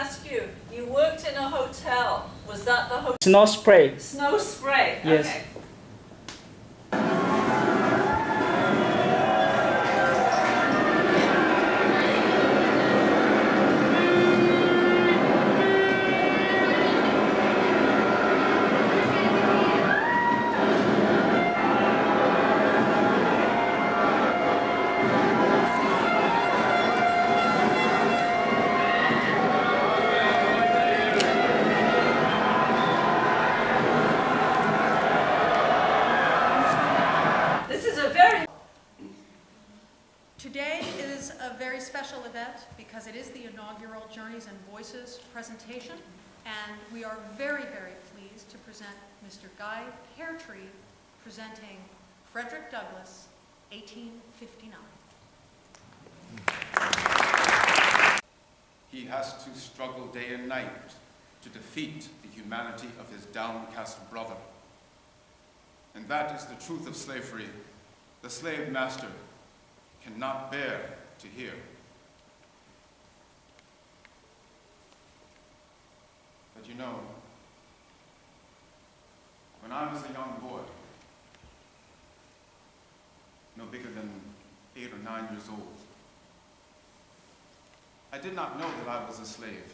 ask you, you worked in a hotel. Was that the hotel? Snow spray. Snow spray, Yes. Okay. Today is a very special event because it is the inaugural Journeys and Voices presentation, and we are very, very pleased to present Mr. Guy Peartree presenting Frederick Douglass, 1859. He has to struggle day and night to defeat the humanity of his downcast brother. And that is the truth of slavery. The slave master cannot bear to hear. But you know, when I was a young boy, no bigger than 8 or 9 years old, I did not know that I was a slave.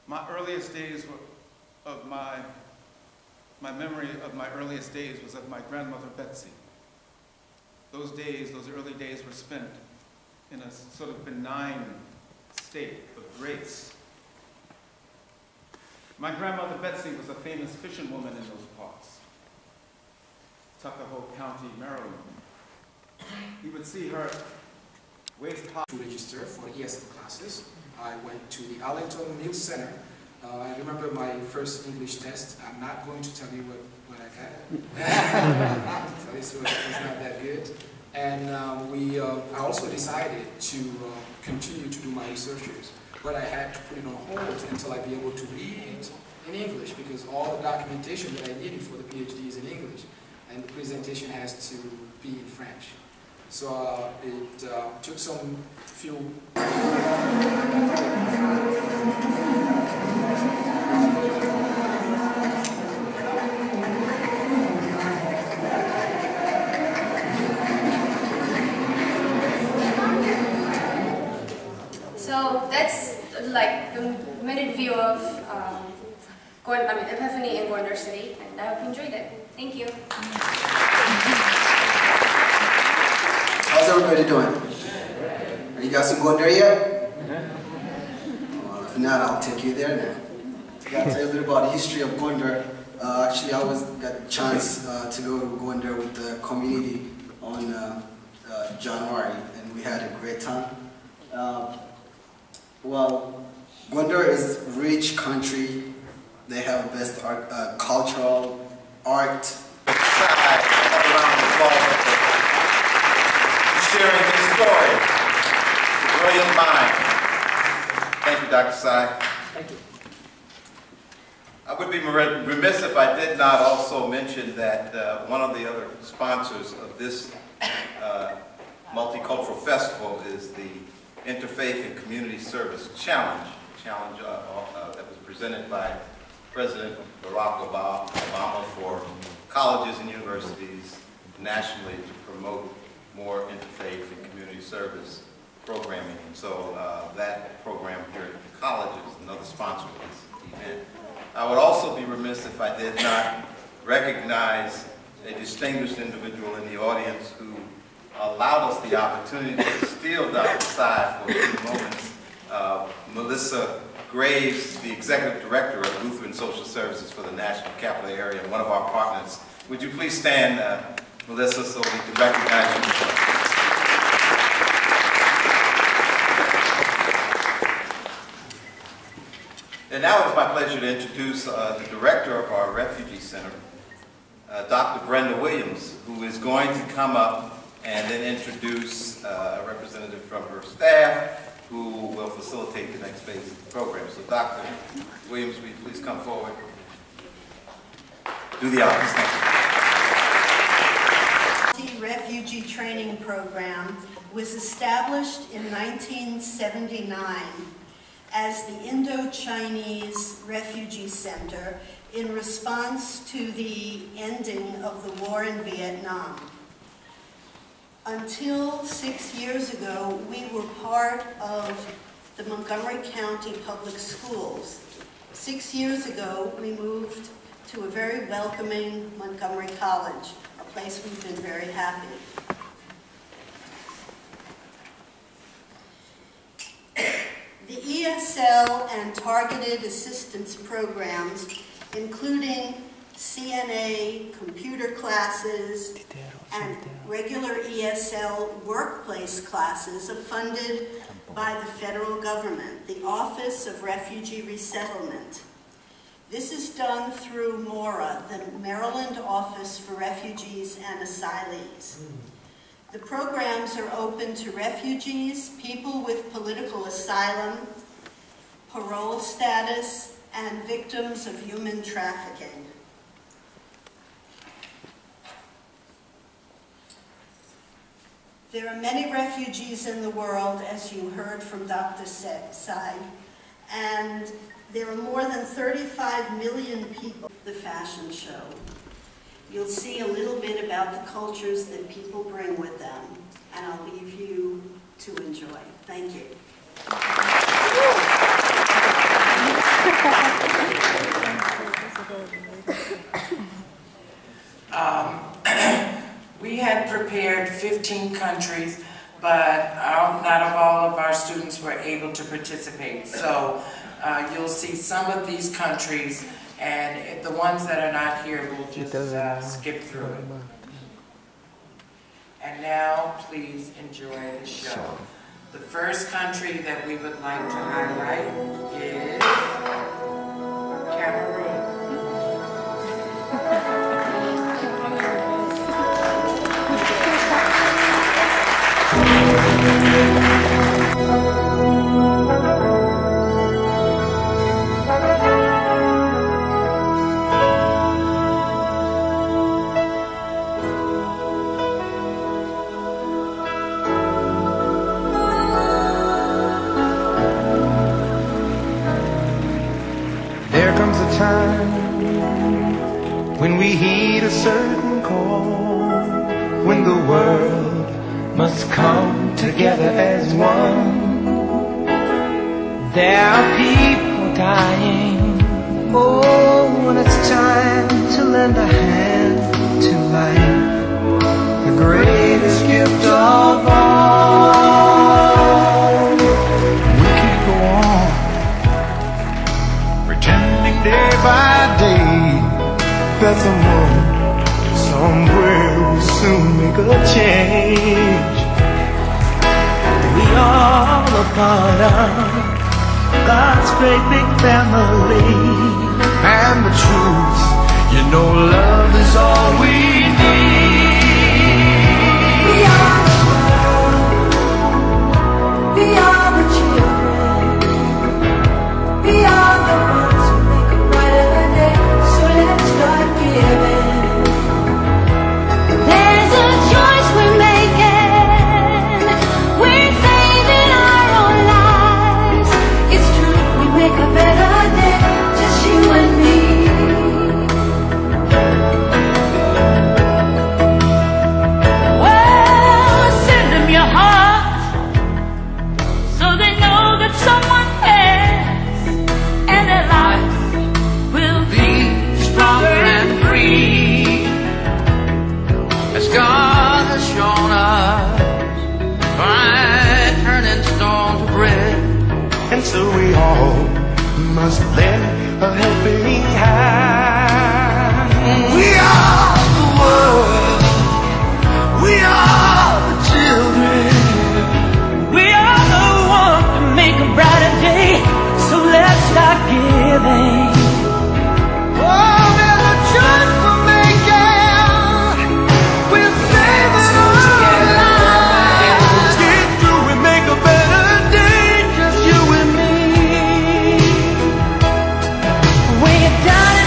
My earliest days were of my memory of my earliest days was of my grandmother Betsy. Those days, those early days were spent in a sort of benign state of grace. My grandmother Betsy was a famous fishing woman in those parts, Tuckahoe County, Maryland. You would see her waist high. To register for ESL classes, I went to the Arlington Mills Center. I remember my first English test. I'm not going to tell you what I got. So this was not that good. And I also decided to continue to do my researches, but I had to put it on hold until I'd be able to read in English, because all the documentation that I needed for the PhD is in English, and the presentation has to be in French. So it took some few... So that's like the minute view of Epiphany in Gondar City, and I hope you enjoyed it. Thank you. How's everybody doing? Are you guys in Gondar yet? Well, if not, I'll take you there now. I got to tell you a bit about the history of Gondar. Actually, I got a chance to go to Gondar with the community on January, and we had a great time. Well, Gondar is a rich country. They have the best art, cultural art. Sharing his story. The brilliant mind. Thank you, Dr. Sai. Thank you. I would be remiss if I did not also mention that one of the other sponsors of this multicultural festival is the Interfaith and Community Service Challenge that was presented by President Barack Obama for colleges and universities nationally to promote more interfaith and community service programming. And so that program here at the college is another sponsor of this event. I would also be remiss if I did not recognize a distinguished individual in the audience who allowed us the opportunity to steal Dr. Sai for a few moments. Melissa Graves, the Executive Director of Lutheran Social Services for the National Capital Area, and one of our partners. Would you please stand, Melissa, so we can recognize you? And now it's my pleasure to introduce the Director of our Refugee Center, Dr. Brenda Williams, who is going to come up and then introduce a representative from her staff who will facilitate the next phase of the program. So Dr. Williams, will you please come forward? Do the honors. Thank you. The Refugee Training Program was established in 1979 as the Indo-Chinese Refugee Center in response to the ending of the war in Vietnam. Until 6 years ago, we were part of the Montgomery County Public Schools. 6 years ago, we moved to a very welcoming Montgomery College, a place we've been very happy. The ESL and targeted assistance programs, including CNA, computer classes, and regular ESL workplace classes, are funded by the federal government, the Office of Refugee Resettlement. This is done through MORA, the Maryland Office for Refugees and Asylees. The programs are open to refugees, people with political asylum, parole status, and victims of human trafficking. There are many refugees in the world, as you heard from Dr. Sai, and there are more than 35 million people at the fashion show. You'll see a little bit about the cultures that people bring with them, and I'll leave you to enjoy. Thank you. We had prepared 15 countries, but not all of our students were able to participate. So you'll see some of these countries, and the ones that are not here, we'll just skip through it. And now, please enjoy the show. The first country that we would like to highlight is Cameroon. There comes a time when we heed a certain call, when the world must come together as one. There are people dying. Oh, when it's time to lend a hand to life, the greatest gift of all. We can go on pretending day by day that somewhere we soon make a change. We are a part of God's great big family, and the truth, you know, love is all we need. We are the world. We are the children. We are the ones who make a brighter day. So let's start giving. There's a choice we're making. We're saving our own lives. It's true, we make a better day, just you and me. Well, send them your heart, so they know that someone cares, and their lives will be stronger and free, as God has shown us by turning stone to bread. And so we all must lend a helping hand. We are the world. We are the children. We are the ones to make a brighter day. So let's start giving. Oh, there's a choice we're making. We're saving our lives. Get through and make a better day, just you and me. When you're down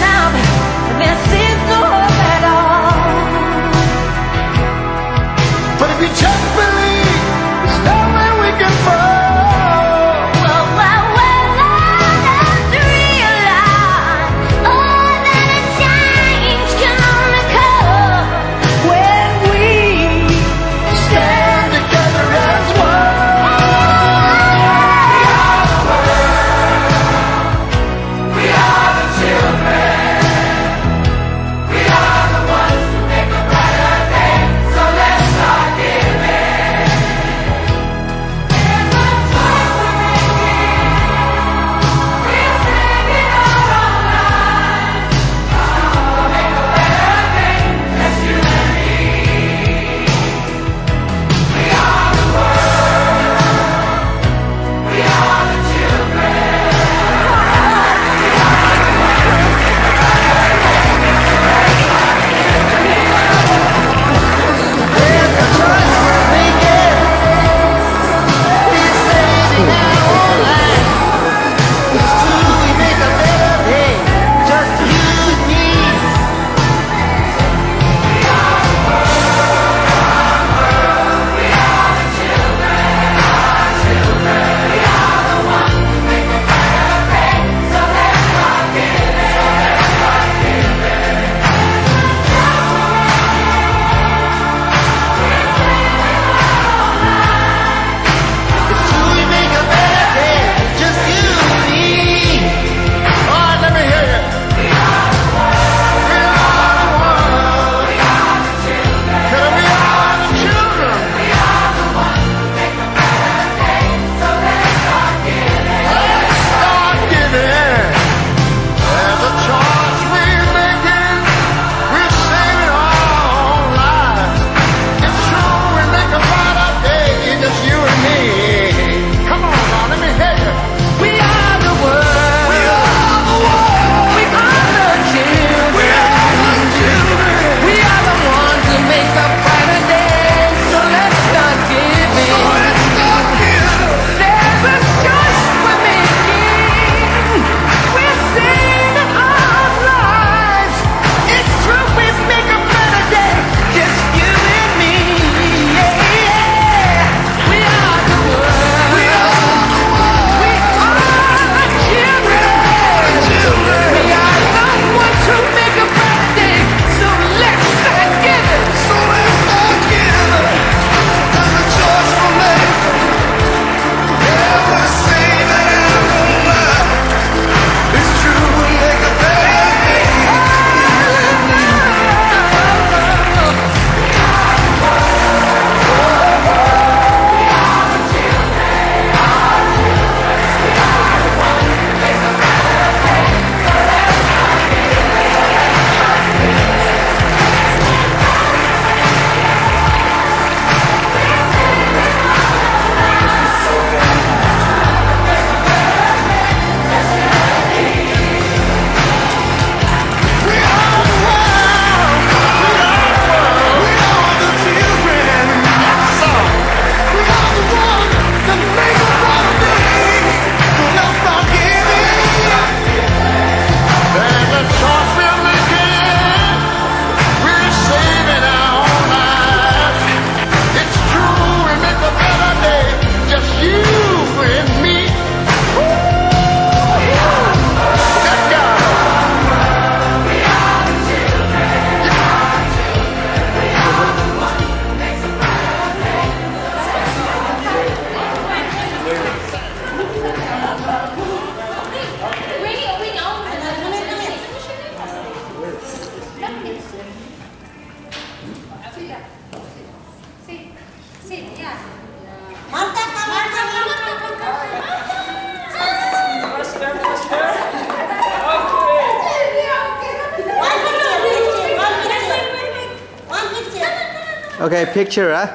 Okay, picture, huh?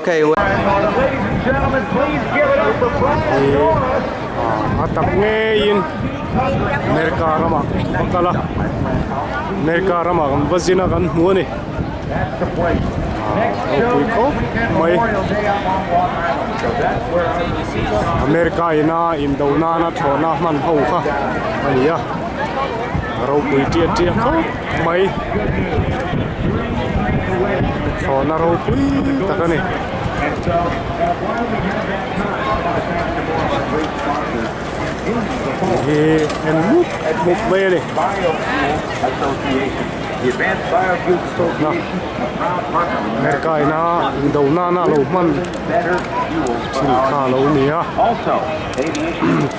Okay. Ladies and gentlemen, please give it up for Brian Norris. Atak ngayon. Amerika rama. Pagkala. Amerika rama. Ang bazina kan muni. Ko may Amerika ina Indona na thona man ho kha. Ania. Rau pui tia tia ko may thona rau pui takani. And look at Mukbele. The Advanced Biofuels Association, America ina Indona na loman Chilka lo nia. Also,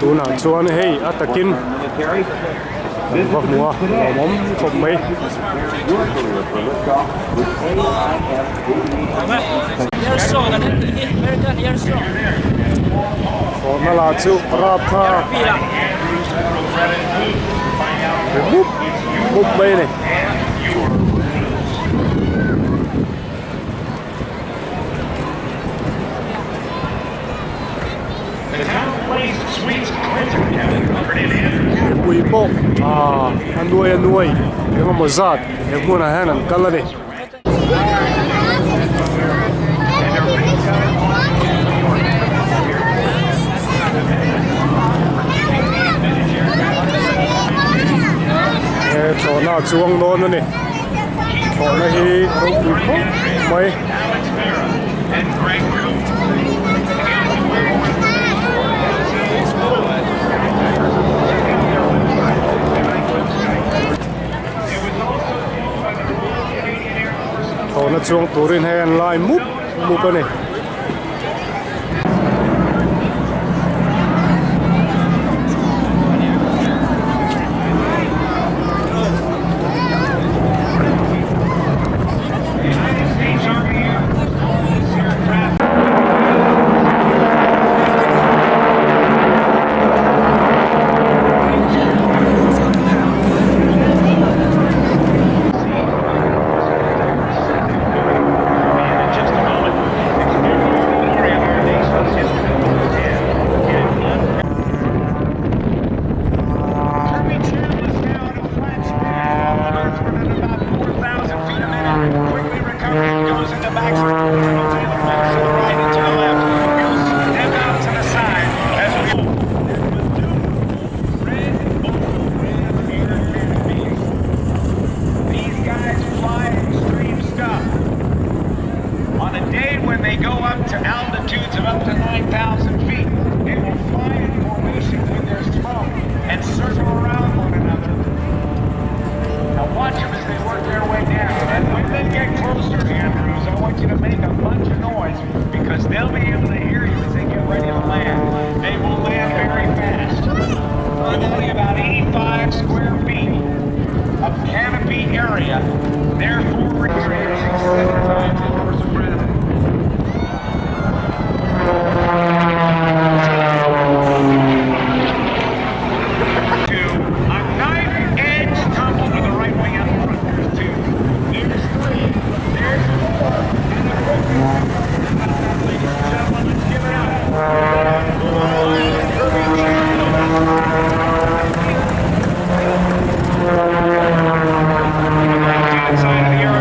tuna chuan hey atakin Vamua lomom khomai. Ona la chu rapa. Muk bay này. Bùi bộ ăn nuôi cái mà giạt cái mua này hay là cắt lên đi. Chỗ nào chuông luôn nữa này, chỗ này thì không có mấy. Chỗ nó chuông tủ rin hay ăn lại múc cái này. Inside of the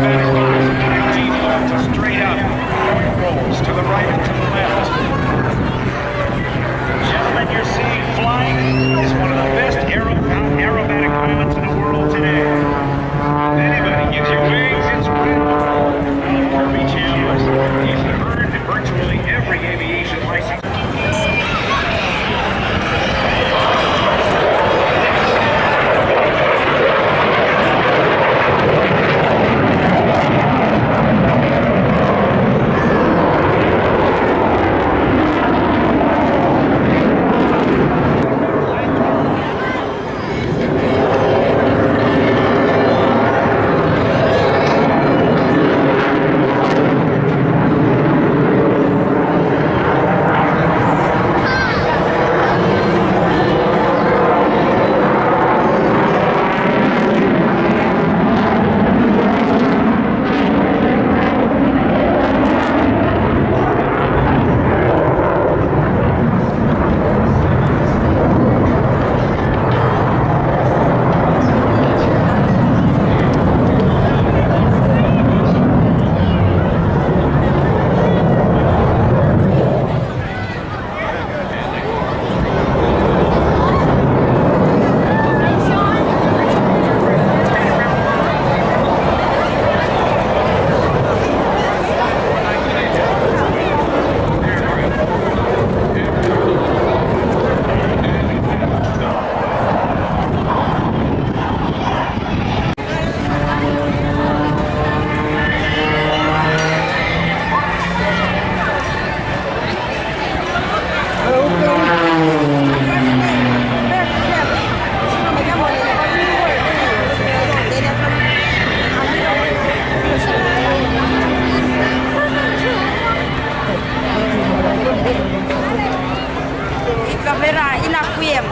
kamera inakwiem.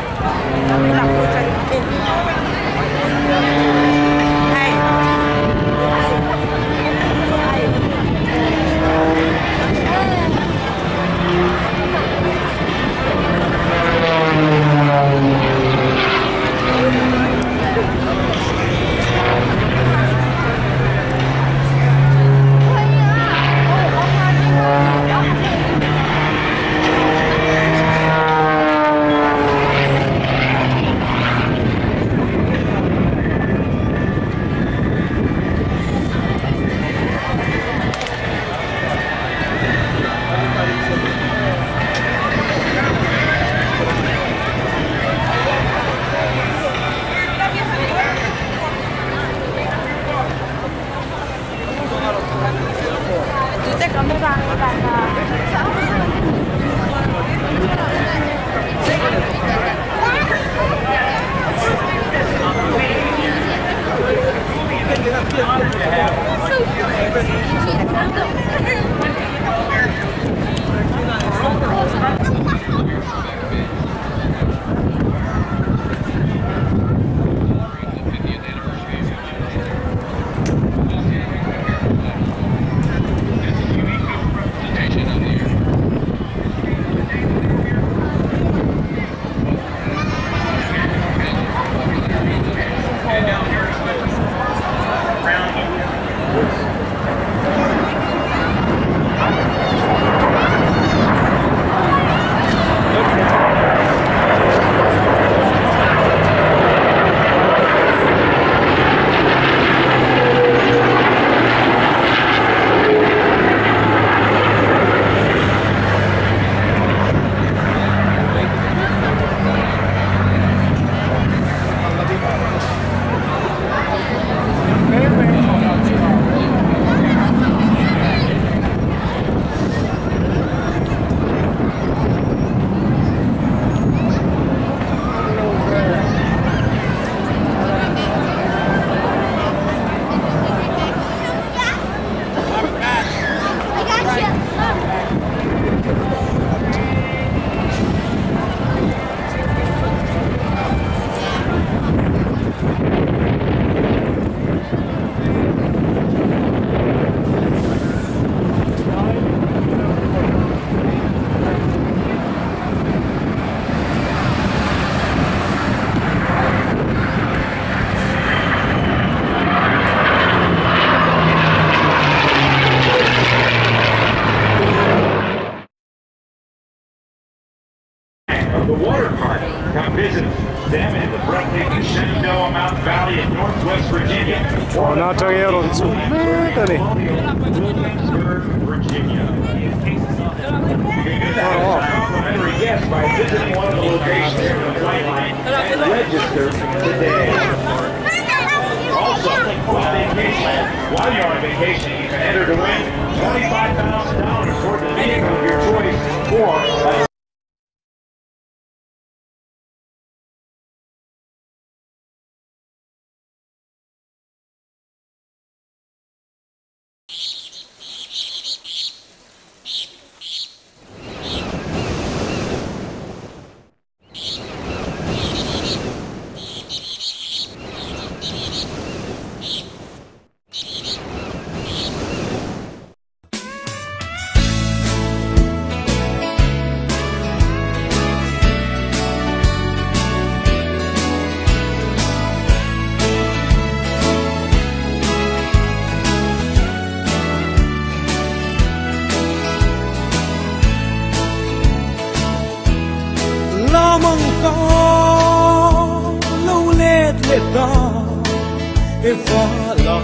Inakwem. Hai. The water park. Come visit them in the breathtaking Shenandoah Mountain Valley in Northwest Virginia. Or not Williamsburg, Virginia. You can do that as a complimentary guest by visiting one of the locations in the flight line and register today. Also, while you're on vacation, you can enter to win $25,000 toward the vehicle of your choice or if Allah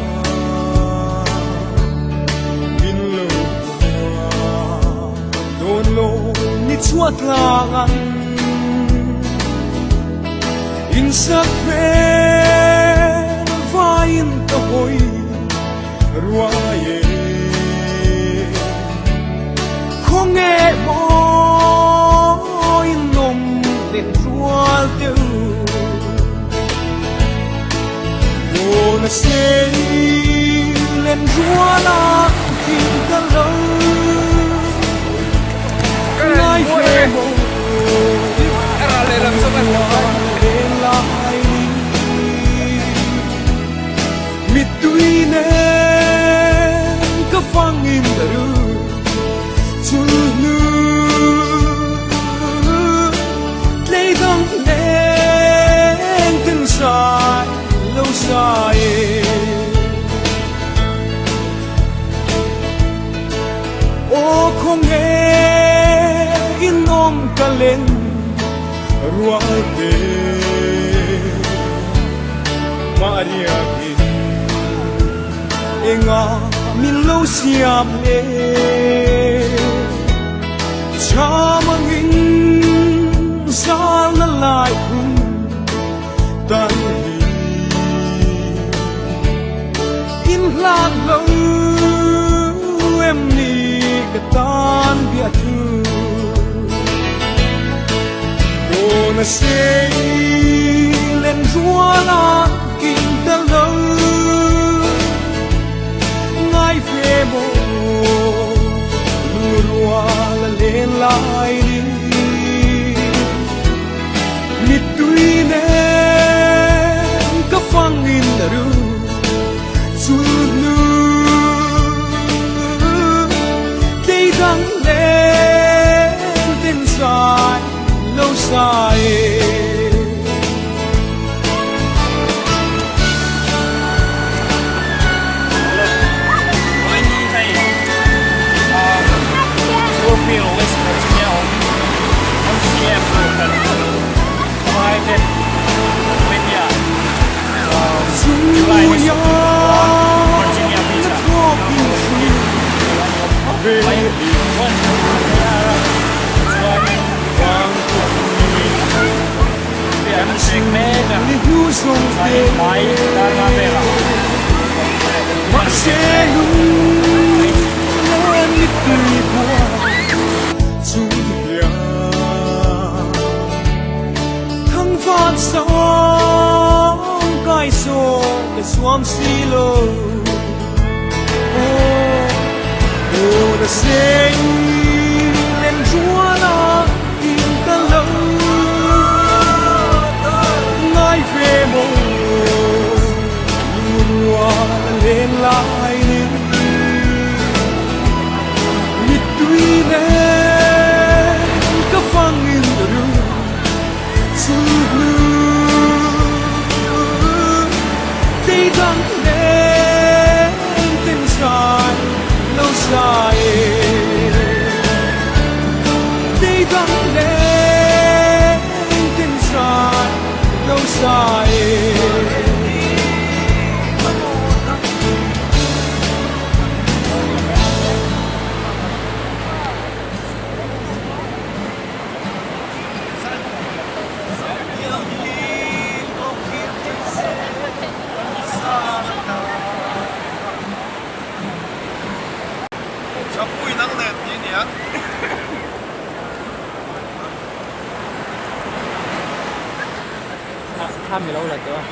bin lo don lo ni chuat langan in sa kwen vain to hoi ruaye không nghe mo in nom den chual teu na say lên ruala kim ta lâu nay về mong lên rua te Maria ki enga min lo siam le chamangin sang na lai tan in lạc lâu em ni cái tan bia thu cô na say lên rua la kinh ta lâu ngay về mồ rua la lên lại đi mít tuy nên có phăng in là ru Đang lên tên dài lâu dài Swam silo oh the sing lên chúa nó in ta lâu ngay về mồ lùa lên lại đi mít tuy lên có phăng in đường đang lên tên dài lâu dài đi đang lên tên dài lâu dài tham gì lâu là chưa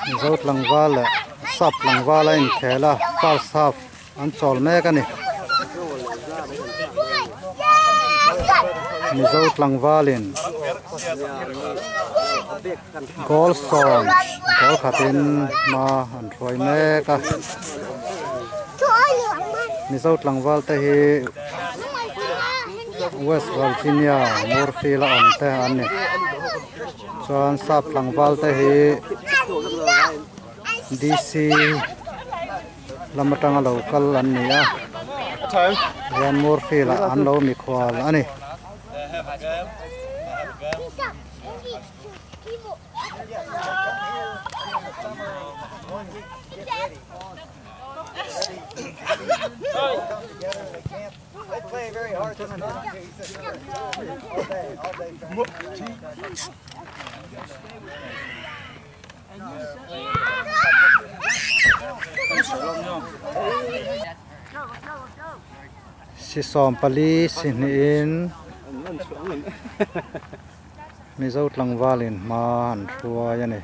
Mizo Tlangwal Sap Tlangwal in Khela first half and Cholme Kani Mizo Tlangwal in goal song goal khatin ma and Roy Meka Mizo Tlangwal te hi West Virginia Moorfield on te anni chuan Sap Tlangwal te hi DC Lamatanga local anni a yan Moorfield an lo mi khwal ani They play very hard this month. All day. Si som pali sin in Mizo Tlangwal in man thua yani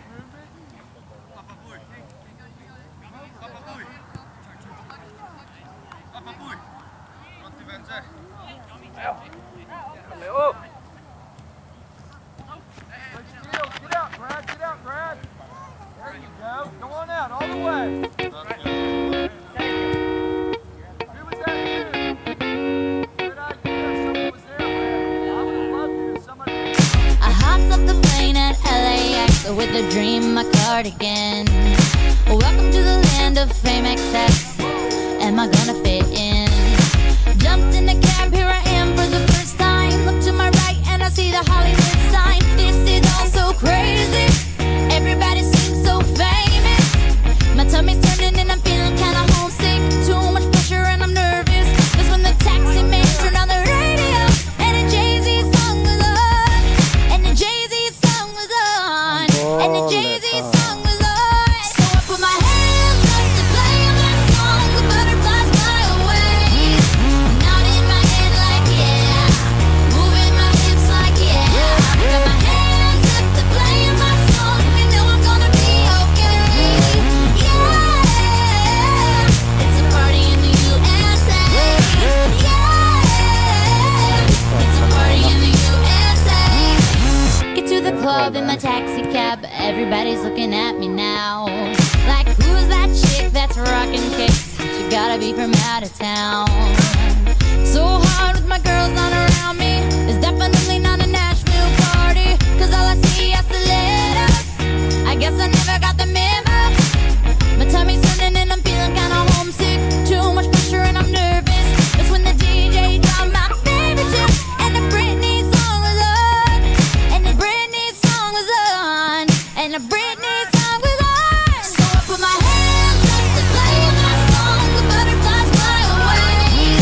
with a dream, my cardigan. Welcome to the land of fame excess. Am I gonna fit in? Jumped in the cab, here I am for the first time. Look to my right and I see the Hollywood sign. This is all so crazy. Everybody seems so famous. My tummy's turning and I'm feeling kinda homesick. Too much pressure and I'm nervous. That's when the taxi man turned on the radio and a Jay-Z song was on. And the Jay-Z song was on. And the Jay-Z song was on. So I put my hands up to play my song. The butterflies fly away. Nodding my head like yeah. Moving my hips like yeah. Got my hands up to play my song. You know I'm gonna be okay. Yeah. It's a party in the USA. Yeah. It's a party in the USA. Get to the club in my taxi cab. Everybody's looking at me now. Like, who's that chick that's rocking kicks? She gotta be from out of town. So hard with my girls not around me. It's definitely not a Nashville party. Cause all I see is the letters. I guess I never got the memo. My tummy's turning and I'm feeling kinda homesick. Too much pressure and I'm nervous. That's when the DJ dropped my favorite tune. And the Britney song was on. And the Britney song was on. And the Britney song was on. So I put my hands up to play my song. The butterflies fly away.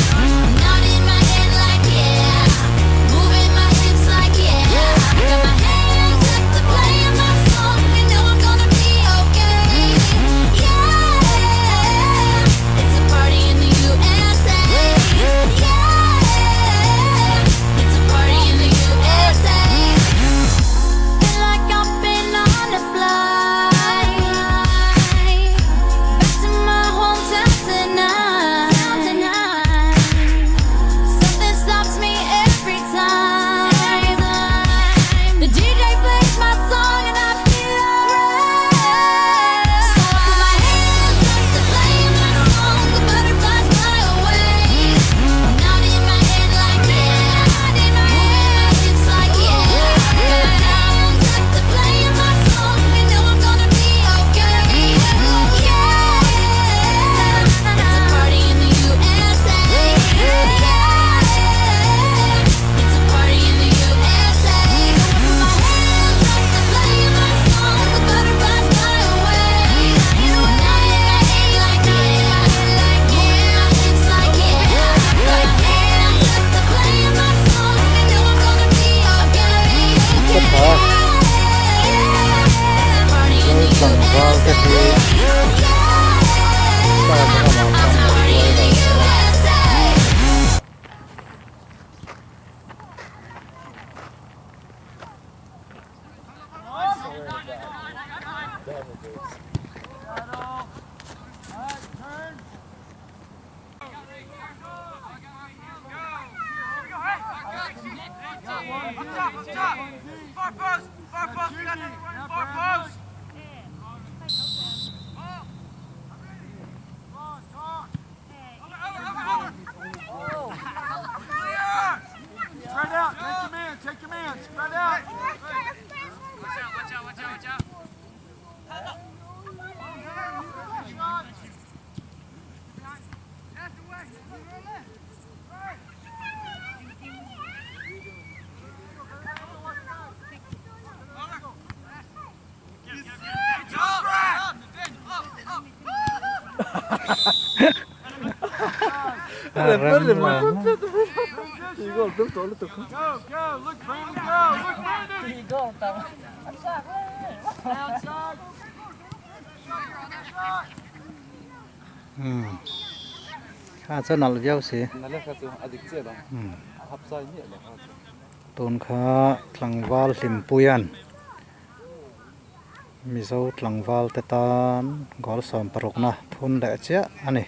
Spread out, take your man, spread out. Watch out. Go, look, Brandon, go, look, Brandon. Outside. Khá nal viau si. Tôn kha tlangwal hlimpuyan. Mizo tlangwal tetan gol som parokna thun le chia ani.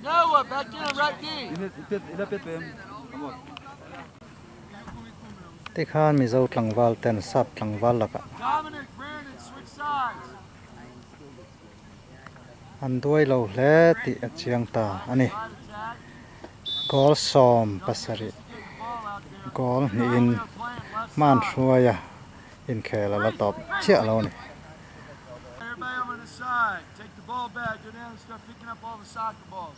Noah, back in right knee. Te khan mizo tlangwal ten sap tlangwal laka. Dominic, Brandon, switch sides. Andoi lo le ti achiang ta ani. Gol som pasari. Gol ni in man shuaya in khela la top chia lo ni. Everybody over to the side. Take the ball back. Go down and start picking up all the soccer balls.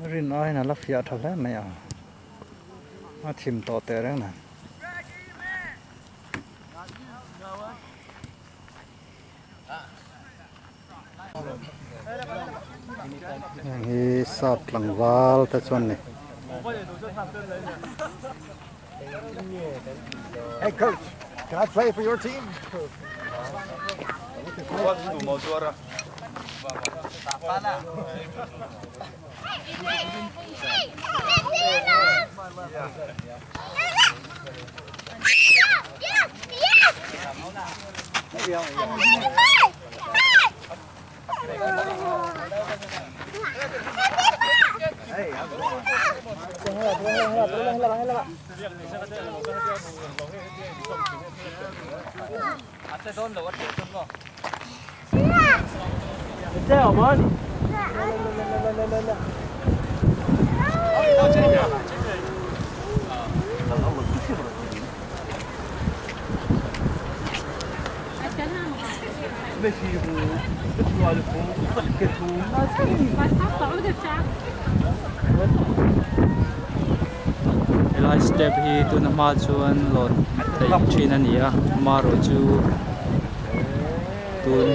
Rin oi na la fia thale mai a. Ma thim to te reng na. Hi sap tlangwal ta chuan ni. Hey coach, can I play for your team? Elai step hi tu na ma chuan lon tei thin ani a ma ro chu tun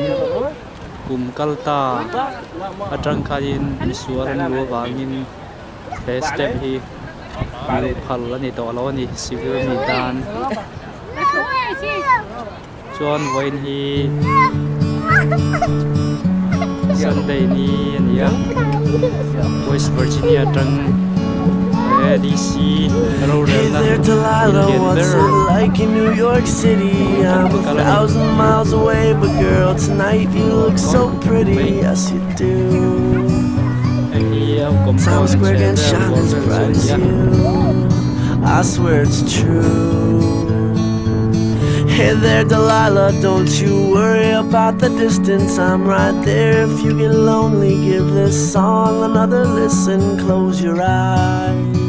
kum kalta atang khain misuar an lo wangin te step hi phal ani to lo ni civil ni dan chuan voin hi Sunday ni ania West Virginia tang DC Hey there Delilah, what's it like in New York City? I'm 1,000 miles away, but girl, tonight you look so pretty, yes you do. Times Square can shine as bright as you, I swear it's true. Hey there Delilah, don't you worry about the distance, I'm right there. If you get lonely, give this song another listen, close your eyes.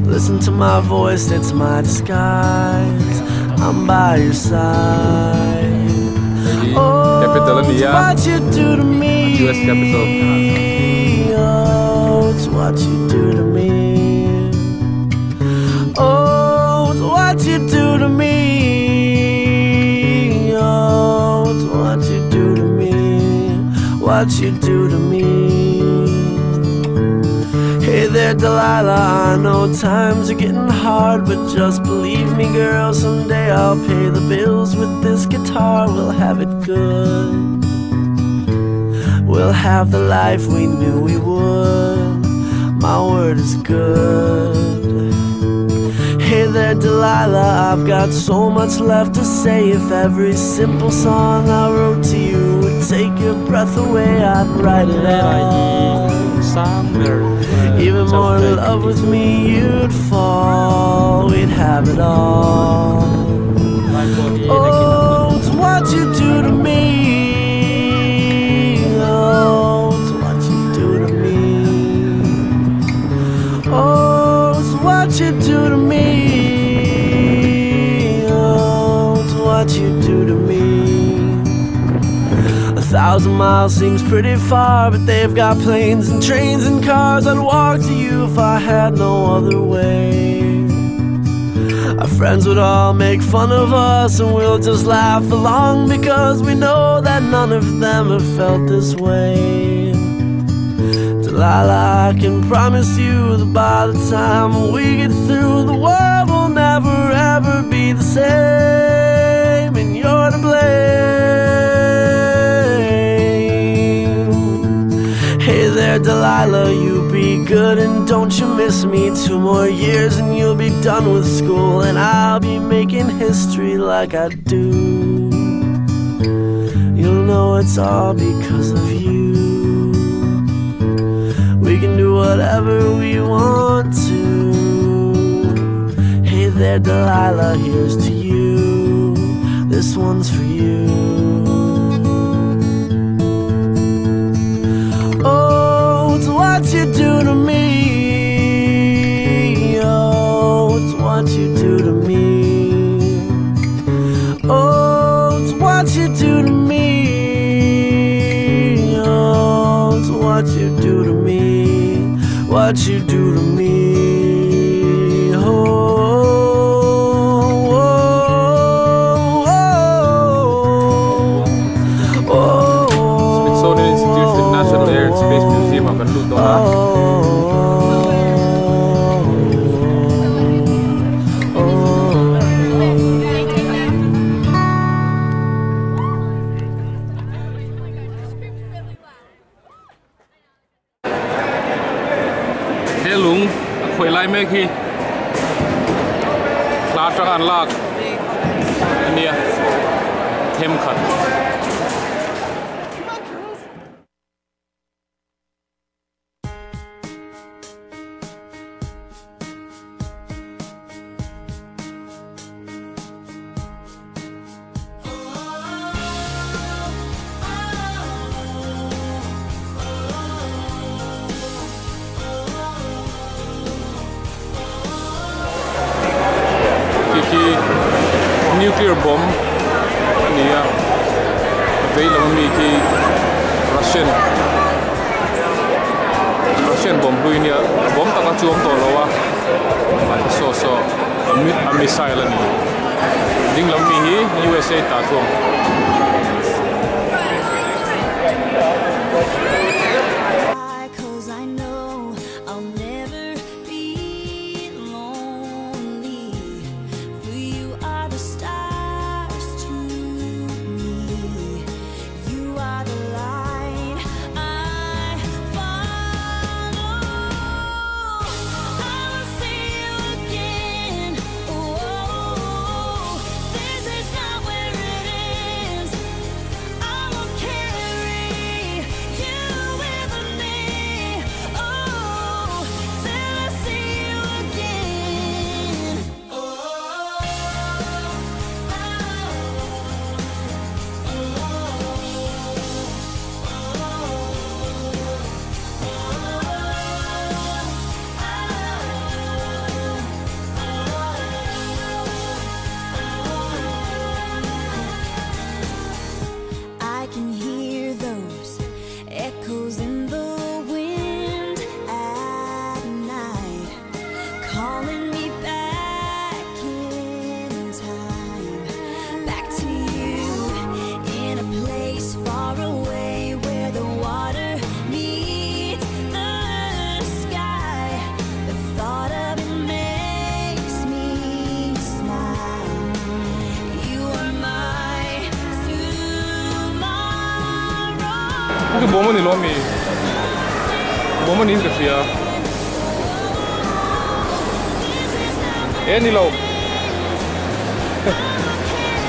Listen to my voice, it's my disguise, I'm by your side. Oh, what you do to me, US capital. oh, it's what you do to me. Oh, it's what you do to me. Oh, it's what you do to me. What you do to me. Hey there Delilah, I know times are getting hard, but just believe me girl, someday I'll pay the bills with this guitar. We'll have it good, we'll have the life we knew we would, my word is good. Hey there, Delilah, I've got so much left to say. If every simple song I wrote to you would take your breath away, I'd write it all. Even more in love with me you'd fall, we'd have it all. Oh, it's what you do to me. Oh, it's what you do to me. Oh, it's what you do to me. Oh, it's what you do to me. 1,000 miles seems pretty far, but they've got planes and trains and cars. I'd walk to you if I had no other way. Our friends would all make fun of us, and we'll just laugh along, because we know that none of them have felt this way. Delilah, I can promise you that by the time we get through, the world will never ever be the same, and you're to blame. Hey there, Delilah, you be good and don't you miss me. 2 more years and you'll be done with school, and I'll be making history like I do. You'll know it's all because of you. We can do whatever we want to. Hey there, Delilah, here's to you. This one's for you. Oh, it's what you do to me. Oh, it's what you do to me. Oh, it's what you do to me. Oh, it's what you do to me. What you do to me. Oh. Khi lát ra ăn lạc nia thêm khẩn nuclear bomb nia available mi ki Russian bomb hui nia bomb ta ka chuam to lowa so a missile ni ding lam mi hi USA ta chuam cái bố mình lo mi bố mình in cái gì à Enilaw.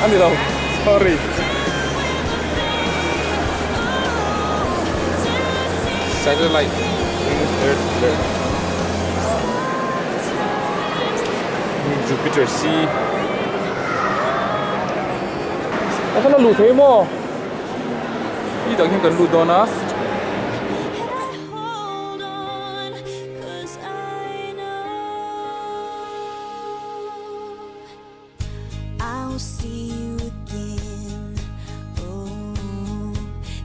Anilaw. Sorry. Satellite. There. Jupiter C. Asa na luthe mo? Đi đợi em cần lụt đó nữa. I'll see you again. Oh,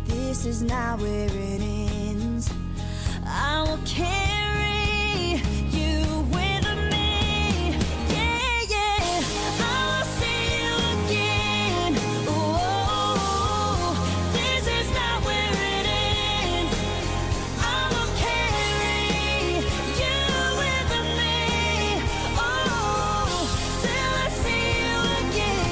this is not where it ends. I will carry you with me. Yeah, yeah. I'll see you again. Oh, this is not where it ends. I will carry you with me. Oh, till I see you again.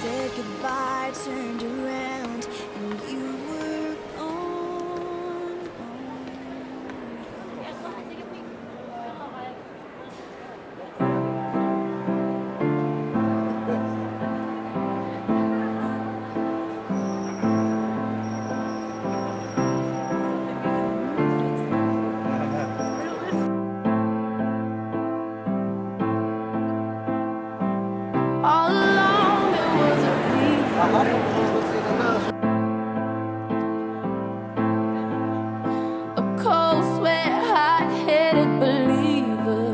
Said goodbye, turned around, and you were gone. All along it was a cold sweat, hot-headed believer.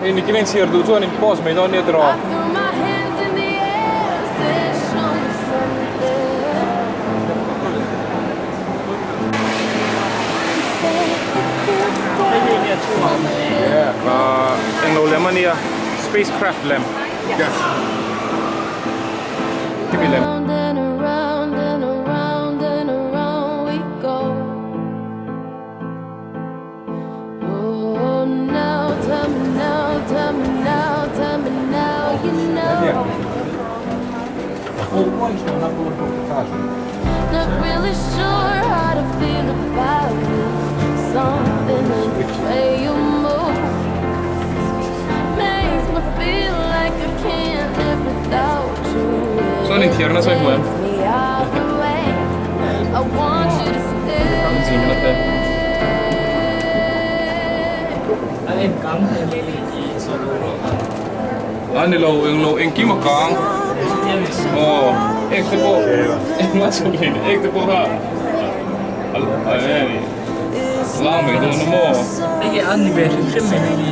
Ini kini siar dulu tuan ini pos medan ni terus. Threw my hands in the air, said show me Yeah. Yang lemon ni spacecraft lamp. Yes. Give me lamp. Round and around and around and around we go. Oh, now tell me now, tell me now, tell me now, you know. Not really sure how to feel about it. Something in the way you move makes me feel like I can't live without you. So ni tiar na sa ibu. Takes me out the way. I want you to stay. Anh cắm thì lì solo. Ani lo eng kim kang. Oh, ek tu po. Ek masuk ni. Ek tu po ha. Ani. Lang me doon mo. Ay anh về thì xem mình đi.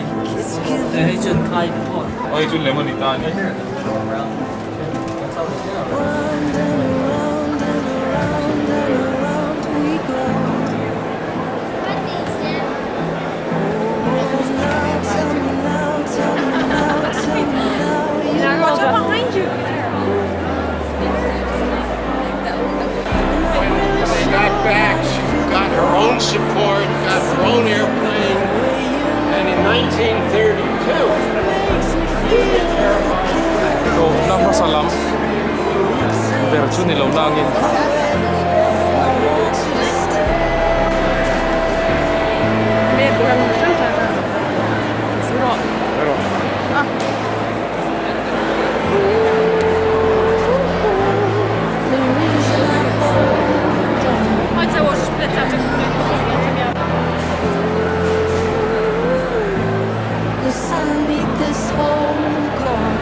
Ay chun khai po. Ay chun lemon ni tan. Behind you. They got back, she got her own support, got her own airplane, and in 1932, So, napasalam. Bertsu nilaw langin. Chodź założysz plecaczek, który nie miał. The sun beat this whole ground.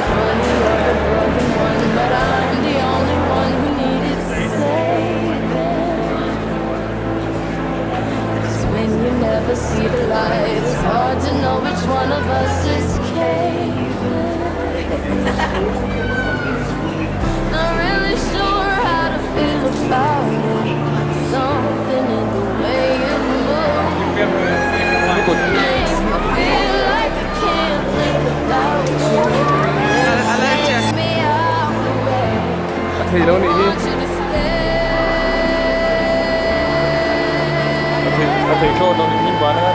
Funny, you're the broken one, but I'm the only one who needed saving. 'Cause when you never see the light, it's hard to know which one of us is caving. Not really sure how to feel about it. Something in the way you move thì đâu nị đi thì thôi đâu nị nhìn vào nữa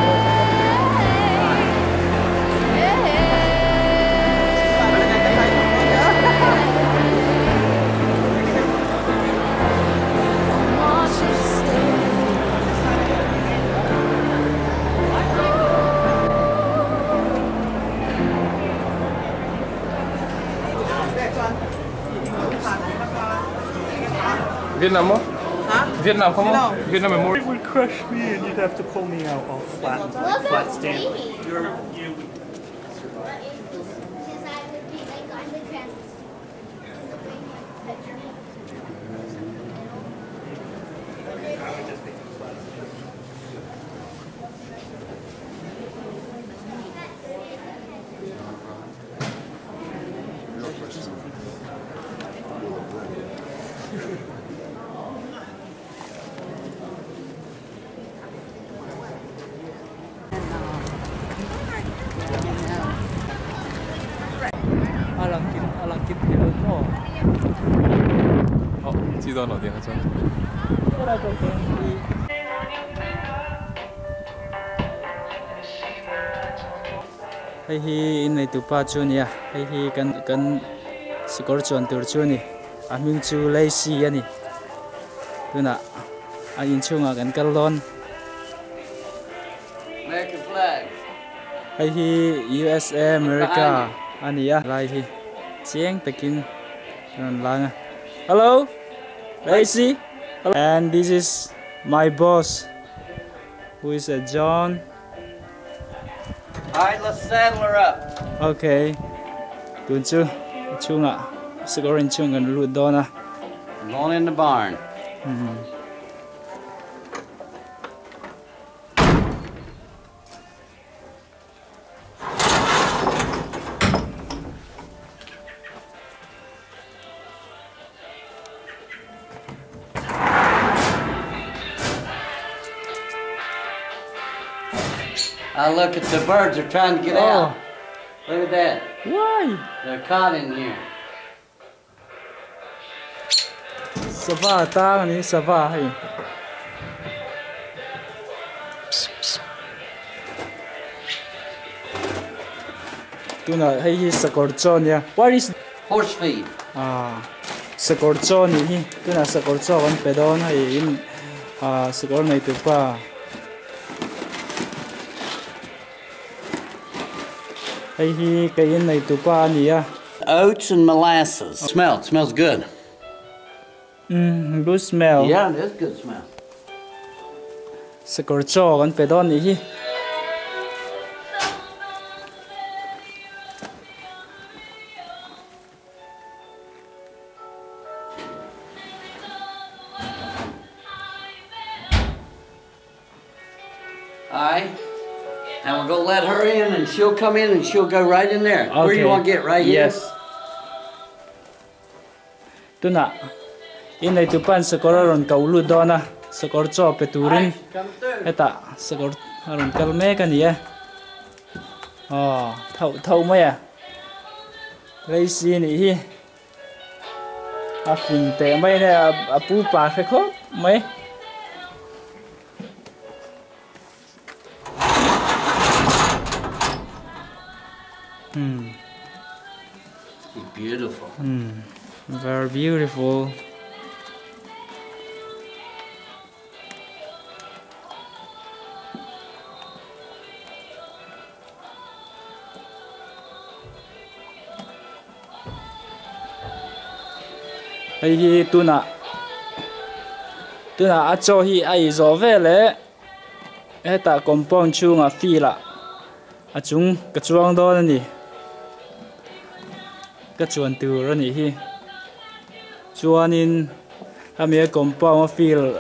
Vietnam không? Huh? Vietnam không? No. Vietnam Memorial. It would crush me and you'd have to pull me out all flat stand. Alangkit hello mo. Chị Doan nổi tiếng hả John? Hay hi in này tụ pa chu ni à, hay hi kan score chuan tur chu ni, aming chu lazy ani. Tuna anh in chunga kan kalon. American flag. Hay hi USA America ani ya, lai hi chiang takin lang. Hello, Lazy. And this is my boss, who is a John. All right, let's saddle her up. Okay. Tuần chưa? Chung ạ. Scoring chung gần lụt đó nè. Going in the barn. Look at the birds are trying to get out. Look at that. Why? They're caught in here. Sava ta ni sava hay. Tu na hay hi sakorchon ya. What is horse feed? Sakorchon ni hi. Tu na sakorchon pedon hay in sakor nei tu pa. Hey, kayin na ito pa niya. Oats and molasses. Smells good. Good smell. Yeah, it is good smell. Sa korcho kan pedon ni. Alright. Now we're gonna let her in and she'll come in and she'll go right in there. Okay. Where do you want to get? Right here? Yes. Tuna. Inay tupan sa kororon kaulu dona sa korcho peturin. Eta sa kororon kalme kaniya. Thau mo ya. Lazy ni hi. Afin te may na apu pa ko may. Beautiful. Very beautiful. Hey, tuna acho hi ai zo vele. Eta compound chunga fila. Achung kachuang do ni. Cái chuồn từ rồi nhỉ chuồn in hàm compound feel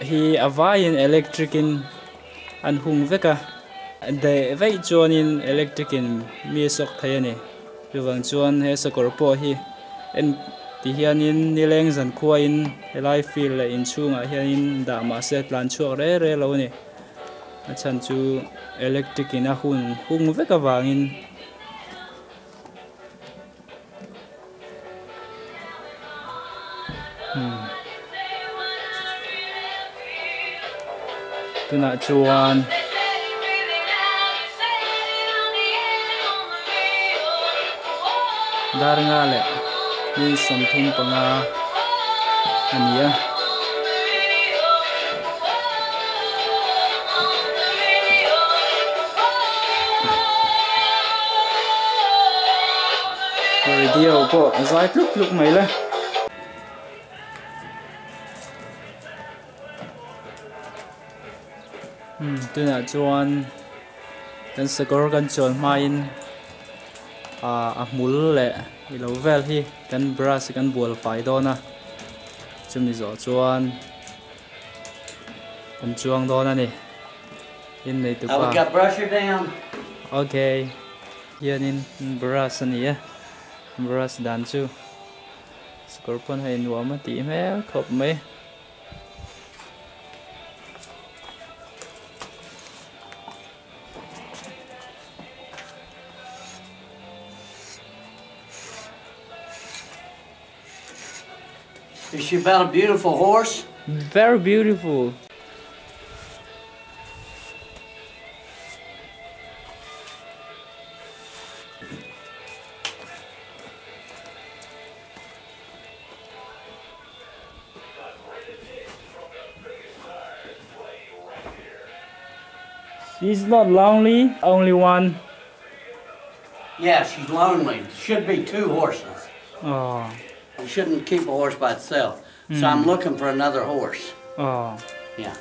hi avayin electric in an hung veka de vei chuồn in electric in mi sok thay nè rồi vang chuồn he sakorpo hi en ti hian in nileng zan khua in life feel in chunga hian in da ma se plan chuak re lo ni chan chu electric in a hung vek awangin tuna chuan dar nga le ni som thum panga ania radio po zai luk mai le tuna chuan kan sakor kan chon main a mul le i lo vel hi kan brush kan bol fai dona chumi zo chuan kan chuang dona ni in nei tu pa got brush her down. Okay here in brush ani ya brush dan chu scorpion hai nuam ma ti me khop mai Is she about a beautiful horse? Very beautiful. She's not lonely, only one. Yeah, she's lonely. Should be 2 horses. Oh. You shouldn't keep a horse by itself. So I'm looking for another horse. Oh. Yeah.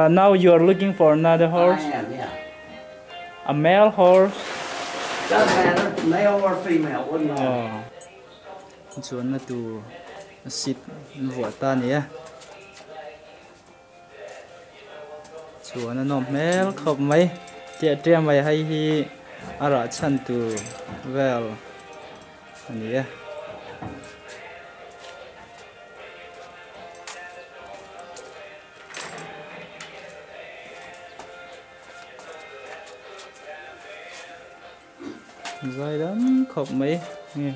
Now you are looking for another horse? I am, yeah. A male horse? Doesn't matter, male or female, wouldn't matter. Oh. Chuan na tu sit vuata ni a. Chuan na nom mel khop mai. Tia triam mai hai hi ara chan tu vel ani a. Dài lắm, khóc mấy nghe.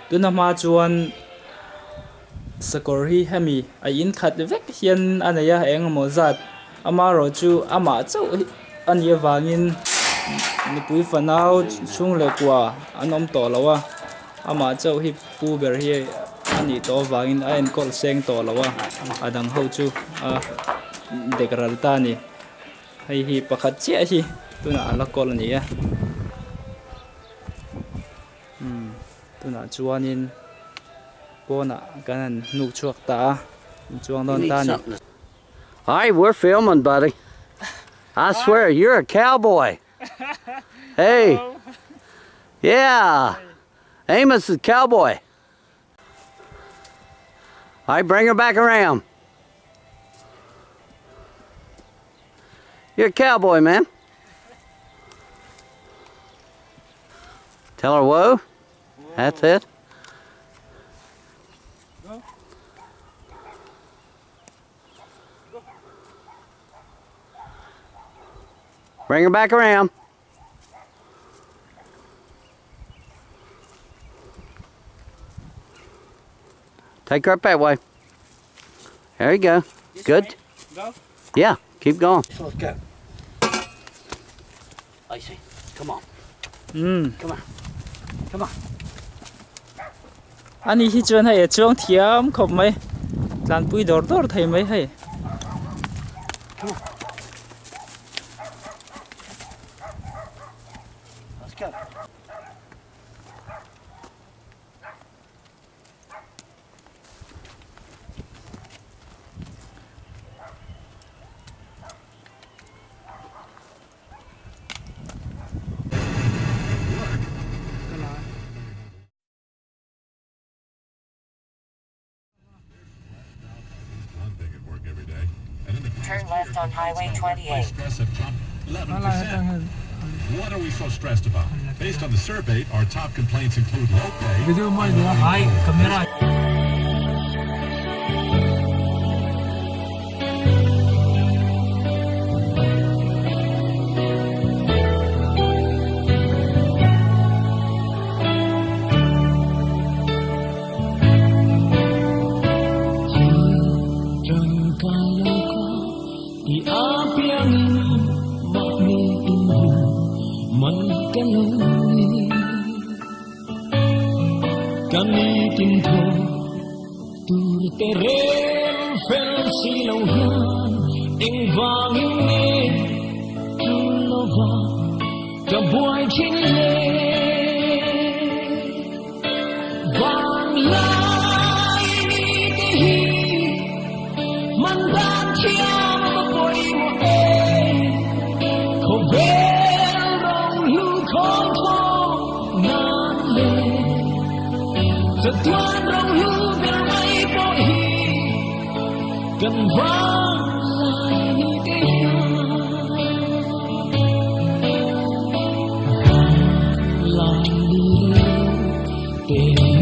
Tu na ma chuan sakor hi hemi a in khat vek hian anaya eng mo zat amaro chu ama chau ani awangin ni pui fanau chung le kwa anom to lawa ama chau hi pu ber hi ani to wangin a en kol seng to lawa adang ho chu a dekral ta ni hei hi pakhat che hi tuna ala kol ni a tuna chuanin pona kanan nuk chuak ta chuang don ta ni. All right, we're filming, buddy. I swear, you're a cowboy. Hey. Yeah. Amos is a cowboy. All right, bring her back around. You're a cowboy, man. Tell her whoa. That's it. Bring her back around. Take her up that way. There you go. Good. Go? Yeah, keep going. Let's go. Lacey, come on. Come on. Come on. Anh hi chuan hay chuang thiam khop mai lan pui dor dor thai mai hay. Come on. Let's go. left on Highway 28. What are we so stressed about? Based on the survey, our top complaints include low pay. Kami tinto tur terem fel silauhan eng vangin ne tulova kabuai chinle vang lai ni tehi mandan chiam mapoi mo e kovel rong lu konto nan le tuan rong lu ber mai po hi kan vang lai ni tehi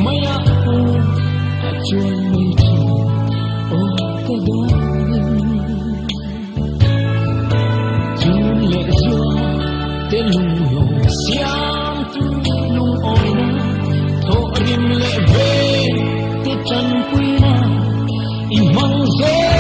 maya o chuan mi chu o ka don chun le zo te lung lo siam tu lung oi na tho rim le ve te chan pui na i mang ze